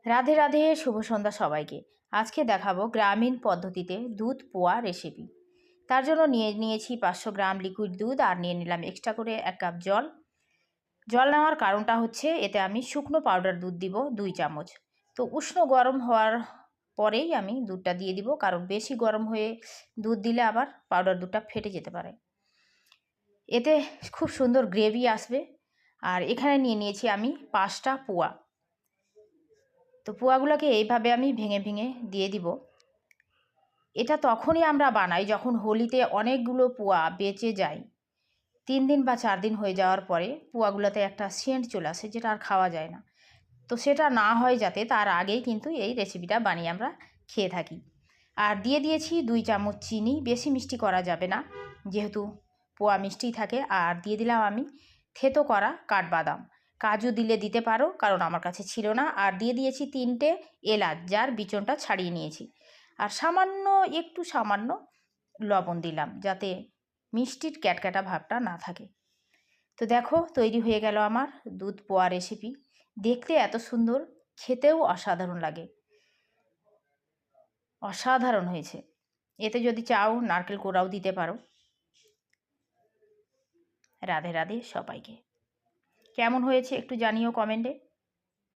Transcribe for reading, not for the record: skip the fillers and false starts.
রাধে রাধে, শুভ সন্ধ্যা সবাইকে। আজকে দেখাবো গ্রামীণ পদ্ধতিতে দুধ পোয়া রেসিপি। তার জন্য নিয়েছি 500 গ্রাম লিকুইড দুধ আর নিয়ে নিলাম এক্সট্রা করে 1 কাপ জল। জল নেওয়ার কারণটা হচ্ছে এতে আমি শুকনো পাউডার দুধ দিব 2 চামচ। তো উষ্ণ গরম হওয়ার পরেই আমি দুধটা দিয়ে দিব, কারণ বেশি গরম হয়ে দুধ দিলে আবার পাউডার দুধটা ফেটে যেতে পারে। এতে খুব সুন্দর গ্রেভি আসবে। আর এখানে নিয়েছি আমি 5টা পোয়া। তো পোয়াগুলোকে এইভাবে আমি ভেঙে ভেঙে দিয়ে দিব। এটা তখনই আমরা বানাই যখন হোলিতে অনেকগুলো পোয়া বেঁচে যায়। 3 দিন বা 4 দিন হয়ে যাওয়ার পরে পোয়াগুলোতে একটা সেন্ট চলে আসে, যেটা আর খাওয়া যায় না। তো সেটা না হয় যাতে, তার আগেই কিন্তু এই রেসিপিটা বানিয়ে আমরা খেয়ে থাকি। আর দিয়ে দিয়েছি 2 চামচ চিনি, বেশি মিষ্টি করা যাবে না যেহেতু পোয়া মিষ্টি থাকে। আর দিয়ে দিলাম আমি থেতো করা কাঠবাদাম, কাজু দিলে দিতে পারো, কারণ আমার কাছে ছিল না। আর দিয়ে দিয়েছি 3টে এলাচ, যার বিচনটা ছাড়িয়ে নিয়েছি। আর সামান্য লবণ দিলাম, যাতে মিষ্টির ক্যাটক্যাটা ভাবটা না থাকে। তো দেখো, তৈরি হয়ে গেল আমার দুধ পোয়া রেসিপি। দেখতে এত সুন্দর, খেতেও অসাধারণ লাগে। অসাধারণ হয়েছে। এতে যদি চাও নারকেল কোড়াও দিতে পারো। রাধে রাধে সবাইকে। কেমন হয়েছে একটু জানিও কমেন্টে।